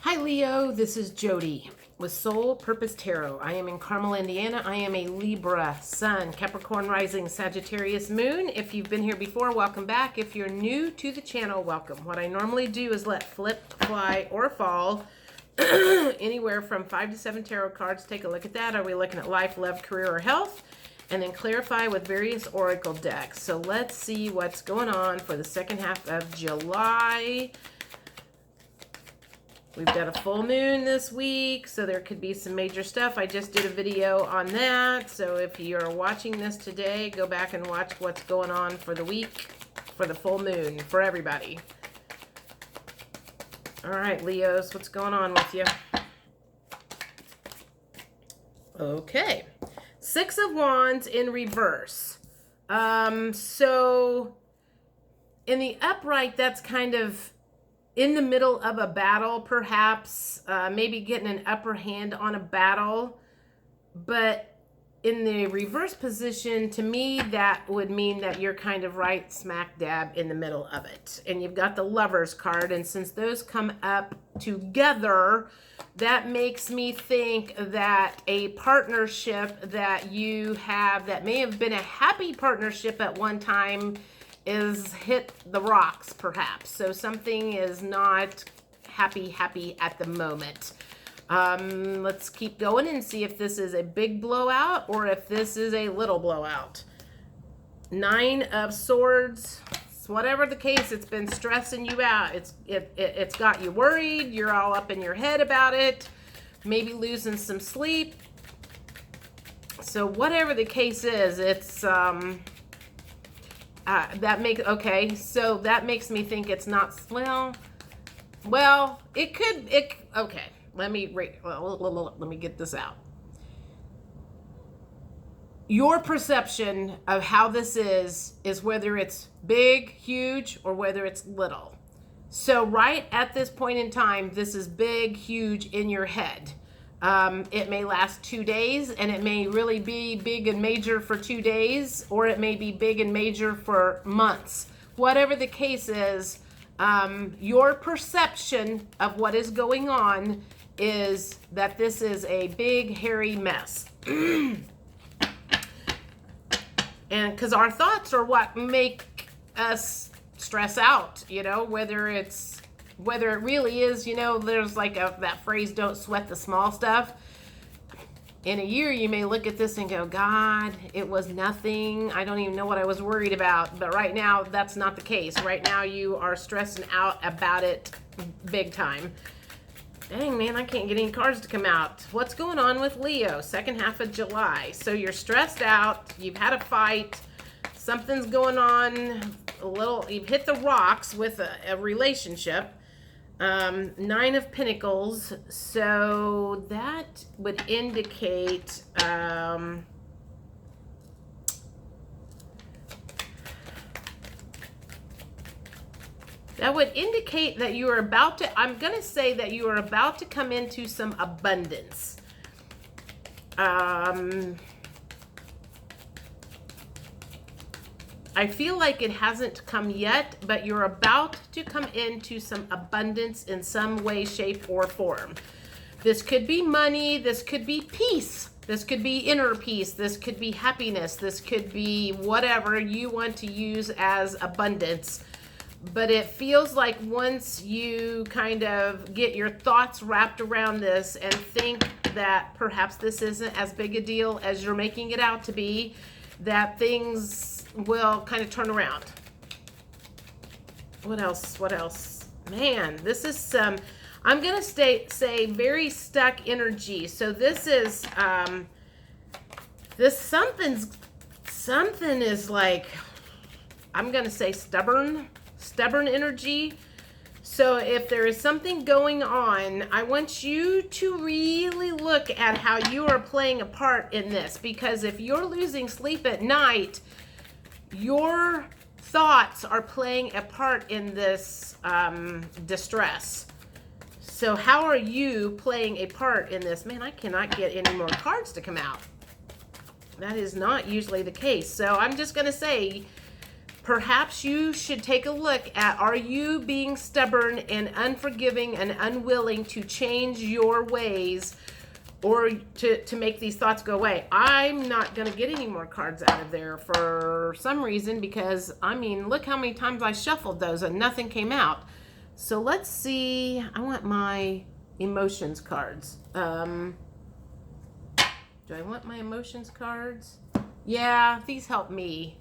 Hi Leo, this is Jody with Soul Purpose Tarot. I am in Carmel, Indiana. I am a Libra Sun, Capricorn Rising, Sagittarius Moon. If you've been here before, welcome back. If you're new to the channel, welcome. What I normally do is let flip, fly, or fall anywhere from 5 to 7 tarot cards. Take a look at that. Are we looking at life, love, career, or health? And then clarify with various oracle decks. So let's see what's going on for the second half of July. We've got a full moon this week, so there could be some major stuff. I just did a video on that, so if you're watching this today, go back and watch what's going on for the week, for the full moon, for everybody. All right, Leos, what's going on with you? Okay, Six of Wands in reverse. So in the upright, that's kind of in the middle of a battle, perhaps, maybe getting an upper hand on a battle. But in the reverse position, to me, that would mean that you're kind of right smack dab in the middle of it. And you've got the Lovers card, and since those come up together, that makes me think that a partnership that you have that may have been a happy partnership at one time is hit the rocks, perhaps. So something is not happy at the moment. Let's keep going and see if this is a big blowout or if this is a little blowout. Nine of Swords. Whatever the case, it's been stressing you out. It's got you worried. You're all up in your head about it. Maybe losing some sleep. So whatever the case is, it's so that makes me think it's not, well, it could, okay, let me get this out. Your perception of how this is whether it's big, huge, or whether it's little. So right at this point in time, this is big, huge in your head. It may last 2 days, and it may really be big and major for 2 days, or it may be big and major for months. Whatever the case is, your perception of what is going on is that this is a big, hairy mess. And because our thoughts are what make us stress out, you know, whether it really is, you know, there's like that phrase, don't sweat the small stuff. In a year, you may look at this and go, God, it was nothing. I don't even know what I was worried about. But right now, that's not the case. Right now, you are stressing out about it big time. Dang, man, I can't get any cards to come out. What's going on with Leo, second half of July? So you're stressed out. You've had a fight. Something's going on. You've hit the rocks with a relationship. Nine of Pentacles. So that would indicate... that would indicate that you are about to, I'm going to say that you are about to come into some abundance. I feel like it hasn't come yet, but you're about to come into some abundance in some way, shape, or form. This could be money. This could be peace. This could be inner peace. This could be happiness. This could be whatever you want to use as abundance. But it feels like once you kind of get your thoughts wrapped around this and think that perhaps this isn't as big a deal as you're making it out to be, that things will kind of turn around. What else? Man, this is some, I'm going to say very stuck energy. So this is, something is like, I'm going to say stubborn energy. So if there is something going on, I want you to really look at how you are playing a part in this, because if you're losing sleep at night, your thoughts are playing a part in this distress. So how are you playing a part in this? Man, I cannot get any more cards to come out. That is not usually the case. So I'm just going to say, perhaps you should take a look at, are you being stubborn and unforgiving and unwilling to change your ways, or to make these thoughts go away? I'm not going to get any more cards out of there for some reason, because, I mean, look how many times I shuffled those and nothing came out. So let's see. I want my emotions cards. Do I want my emotions cards? Yeah, these help me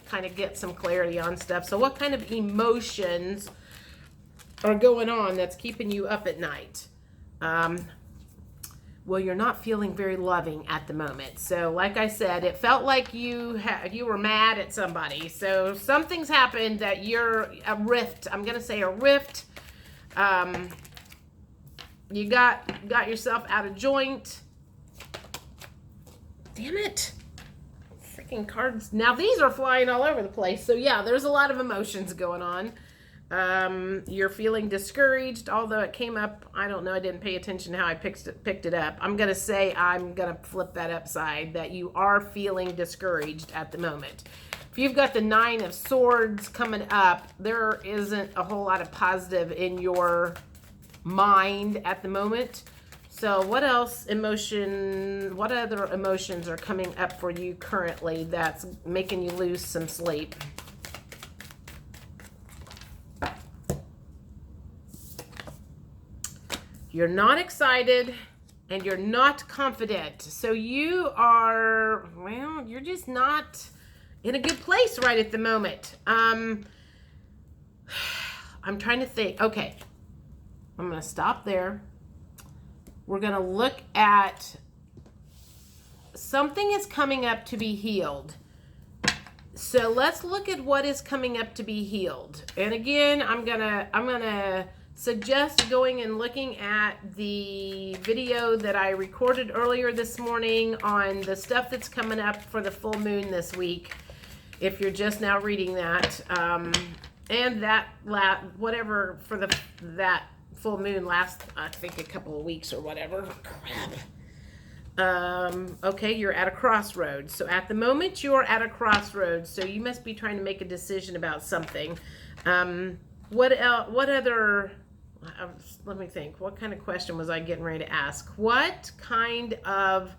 kind of get some clarity on stuff. So what kind of emotions are going on that's keeping you up at night? Well, you're not feeling very loving at the moment. So like I said, it felt like you were mad at somebody. So something's happened that you're a rift. I'm going to say a rift. You got yourself out of joint. Damn it. Freaking cards. Now these are flying all over the place. So yeah, there's a lot of emotions going on. You're feeling discouraged, although it came up, I don't know, I didn't pay attention to how I picked it up. I'm going to say, I'm going to flip that upside, that you are feeling discouraged at the moment. If you've got the 9 of Swords coming up, there isn't a whole lot of positive in your mind at the moment. So what else what other emotions are coming up for you currently that's making you lose some sleep? You're not excited and you're not confident. So you are, well, you're just not in a good place right at the moment. I'm trying to think. Okay, I'm going to stop there. We're going to look at something is coming up to be healed. So let's look at what is coming up to be healed. And again, I'm gonna suggest going and looking at the video that I recorded earlier this morning on the stuff that's coming up for the full moon this week, if you're just now reading that, and that whatever for that full moon last, I think, a couple of weeks or whatever. Crap. Okay, you're at a crossroads. So at the moment you're at a crossroads, so you must be trying to make a decision about something. What other, let me think, what kind of question was I getting ready to ask? What kind of,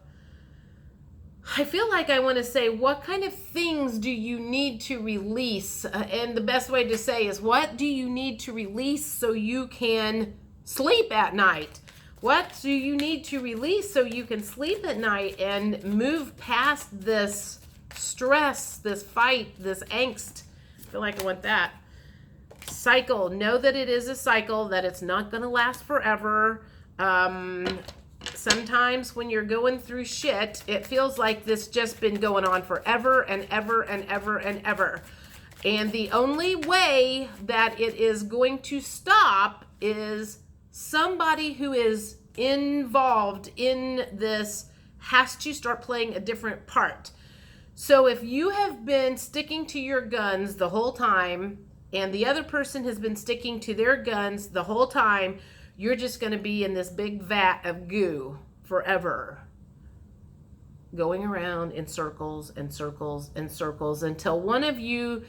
I feel like I want to say, what kind of things do you need to release? And the best way to say is, what do you need to release so you can sleep at night? What do you need to release so you can sleep at night and move past this stress, this fight, this angst? I feel like I want that. Cycle. Know that it is a cycle, that it's not going to last forever. Sometimes when you're going through shit, it feels like this just been going on forever and ever and ever and ever. And the only way that it is going to stop is somebody who is involved in this has to start playing a different part. So if you have been sticking to your guns the whole time, and the other person has been sticking to their guns the whole time, you're just going to be in this big vat of goo forever, going around in circles and circles and circles until one of you,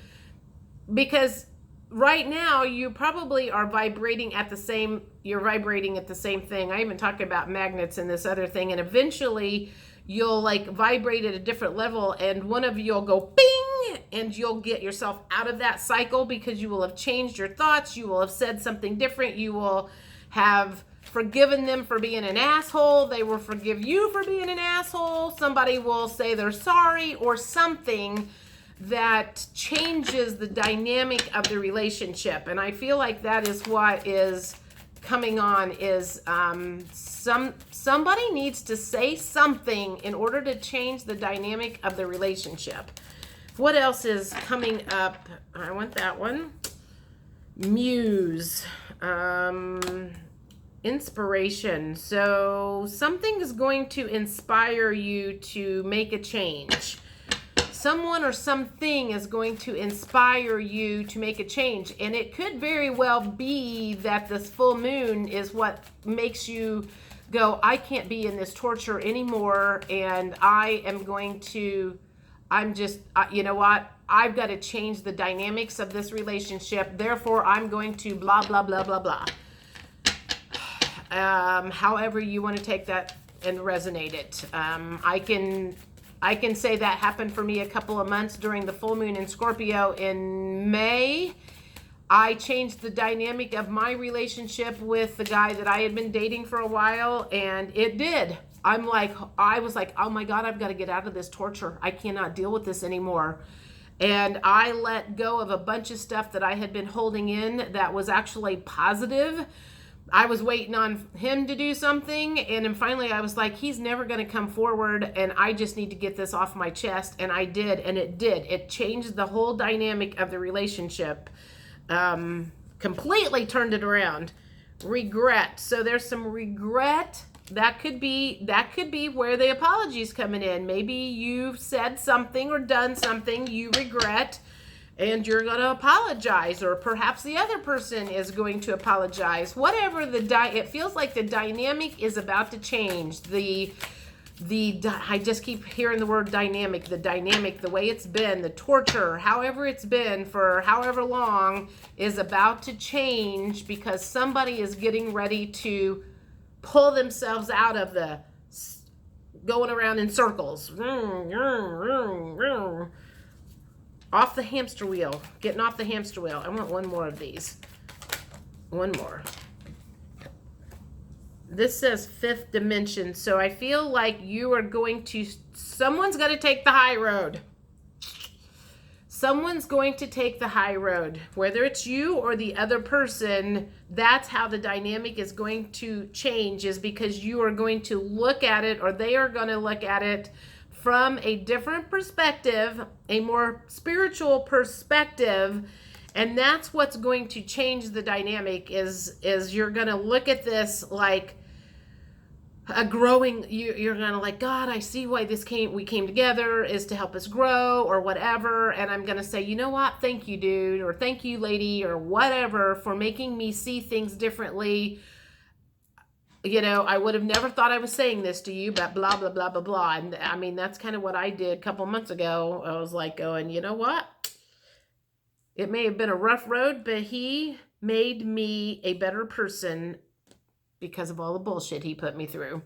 because right now you probably are vibrating at the same, you're vibrating at the same thing. I even talked about magnets and this other thing, and eventually you'll like vibrate at a different level, and one of you will go bing, and you'll get yourself out of that cycle because you will have changed your thoughts. You will have said something different. You will have forgiven them for being an asshole. They will forgive you for being an asshole. Somebody will say they're sorry or something that changes the dynamic of the relationship. And I feel like that is what is coming on, is somebody needs to say something in order to change the dynamic of the relationship. What else is coming up? I want that one. Muse. Inspiration. So something is going to inspire you to make a change. Someone or something is going to inspire you to make a change. And it could very well be that this full moon is what makes you go, I can't be in this torture anymore, and I am going to, I'm just, you know what? I've got to change the dynamics of this relationship. Therefore, I'm going to blah, blah, blah, blah, blah. However you want to take that and resonate it. I can say that happened for me a couple of months during the full moon in Scorpio in May. I changed the dynamic of my relationship with the guy that I had been dating for a while, and it did. I was like, oh my God, I've got to get out of this torture. I cannot deal with this anymore. And I let go of a bunch of stuff that I had been holding in that was actually positive. I was waiting on him to do something, and then finally I was like, he's never going to come forward, and I just need to get this off my chest. And I did, and it did. It changed the whole dynamic of the relationship. Completely turned it around. Regret. So there's some regret. That could be where the apology's coming in. Maybe you've said something or done something you regret, and you're going to apologize, or perhaps the other person is going to apologize. Whatever it feels like the dynamic is about to change. I just keep hearing the word dynamic, the way it's been, the torture, however it's been for however long is about to change, because somebody is getting ready to pull themselves out of the going around in circles. Off the hamster wheel, getting off the hamster wheel. I want one more of these. One more. This says fifth dimension, so I feel like someone's going to take the high road. Someone's going to take the high road. Whether it's you or the other person, that's how the dynamic is going to change, is because you are going to look at it, or they are going to look at it from a different perspective, a more spiritual perspective. And that's what's going to change the dynamic, is you're going to look at this like a growing, you're going to like, God, I see why we came together is to help us grow or whatever. And I'm going to say, you know what? Thank you, dude, or thank you, lady, or whatever, for making me see things differently. You know, I would have never thought I was saying this to you, but blah, blah, blah, blah, blah. And I mean, that's kind of what I did a couple months ago. I was like going, you know what? It may have been a rough road, but he made me a better person because of all the bullshit he put me through.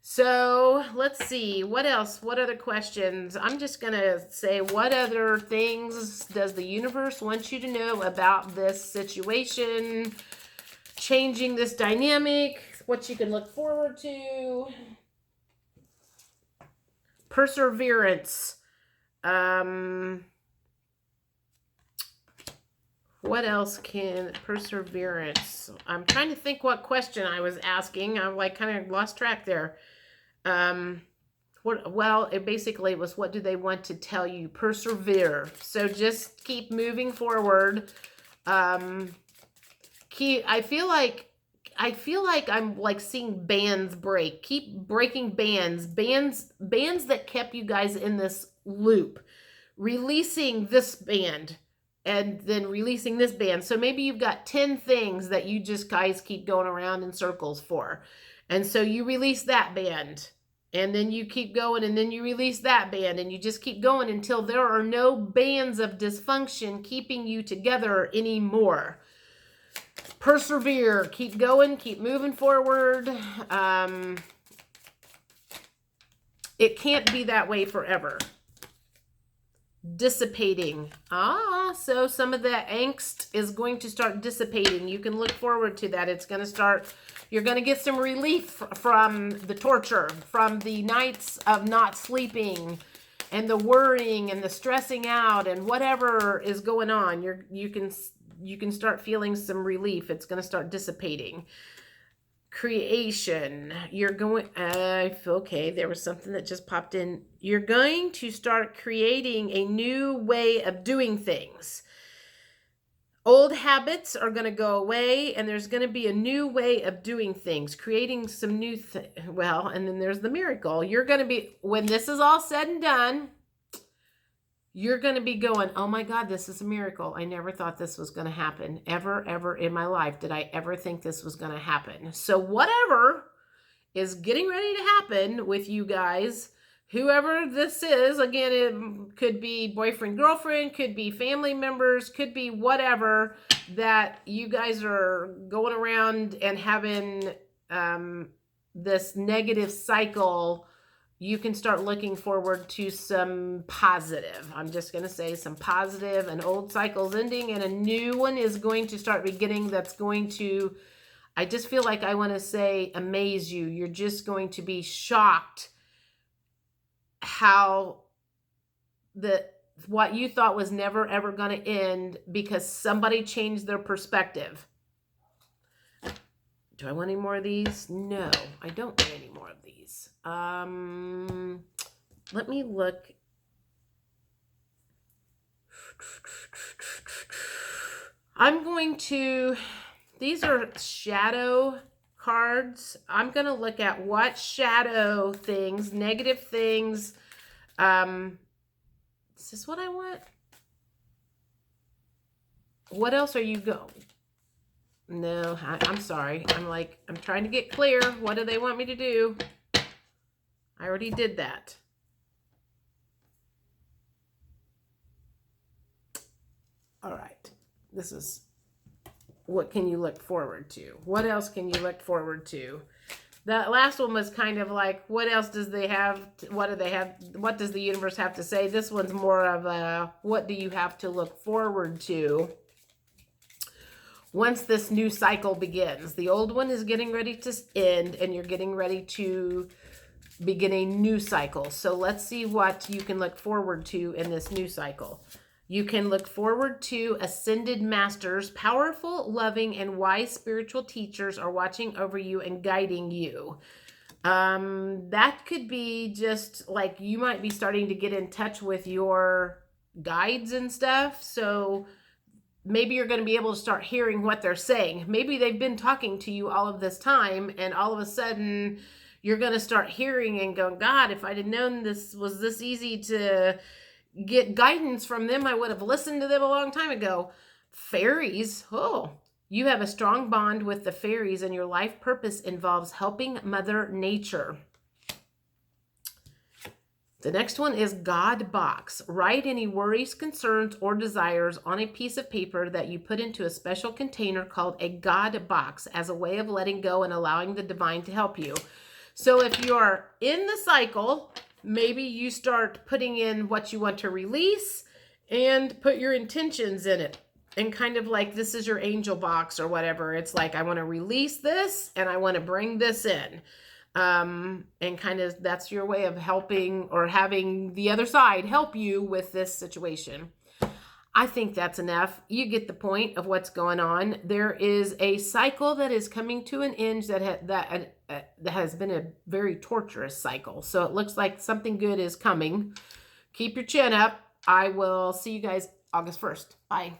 So let's see. What else? What other questions? I'm just going to say, what other things does the universe want you to know about this situation? Changing this dynamic, what you can look forward to. Perseverance. What else can perseverance? I'm trying to think what question I was asking. I'm like kind of lost track there. It basically was, what do they want to tell you? Persevere. So just keep moving forward. I feel like I'm like seeing bands break. Keep breaking bands that kept you guys in this loop. Releasing this band. And then releasing this band. So maybe you've got 10 things that you just guys keep going around in circles for. And so you release that band. And then you keep going, and then you release that band. And you just keep going until there are no bands of dysfunction keeping you together anymore. Persevere. Keep going. Keep moving forward. It can't be that way forever. Dissipating. So some of that angst is going to start dissipating. You can look forward to that. It's going to start, you're going to get some relief from the torture, from the nights of not sleeping and the worrying and the stressing out and whatever is going on. You can start feeling some relief. It's going to start dissipating. Creation. You're going, okay, there was something that just popped in. You're going to start creating a new way of doing things. Old habits are going to go away, and there's going to be a new way of doing things, creating some new and then there's the miracle. You're going to be, when this is all said and done, you're going to be going, oh my God, this is a miracle. I never thought this was going to happen. Ever in my life did I ever think this was going to happen. So whatever is getting ready to happen with you guys, whoever this is, again, it could be boyfriend, girlfriend, could be family members, could be whatever, that you guys are going around and having this negative cycle. You can start looking forward to some positive. I'm just going to say some positive. An old cycle's ending and a new one is going to start beginning. That's going to, I just feel like I want to say, amaze you. You're just going to be shocked how what you thought was never ever going to end because somebody changed their perspective. Do I want any more of these? No, I don't want any more of these. Let me look. I'm going to, these are shadow cards. I'm going to look at what shadow things, negative things. Is this what I want? What else are you going? No, I'm sorry. I'm trying to get clear. What do they want me to do? I already did that. All right. This is, what can you look forward to? What else can you look forward to? That last one was kind of like, what else does they have? What do they have? What does the universe have to say? This one's more of a, what do you have to look forward to once this new cycle begins? The old one is getting ready to end and you're getting ready to begin a new cycle. So let's see what you can look forward to in this new cycle. You can look forward to ascended masters. Powerful, loving, and wise spiritual teachers are watching over you and guiding you. That could be just like you might be starting to get in touch with your guides and stuff. So maybe you're going to be able to start hearing what they're saying. Maybe they've been talking to you all of this time, and all of a sudden you're going to start hearing and going, God, if I'd have known this was this easy to get guidance from them, I would have listened to them a long time ago. Fairies. Oh, you have a strong bond with the fairies, and your life purpose involves helping Mother Nature. The next one is God box. Write any worries, concerns, or desires on a piece of paper that you put into a special container called a God box as a way of letting go and allowing the divine to help you. So if you're in the cycle, maybe you start putting in what you want to release and put your intentions in it. And kind of like this is your angel box or whatever. It's like, I want to release this and I want to bring this in. And kind of that's your way of helping or having the other side help you with this situation. I think that's enough. You get the point of what's going on. There is a cycle that is coming to an end that has been a very torturous cycle. So it looks like something good is coming. Keep your chin up. I will see you guys August 1st. Bye.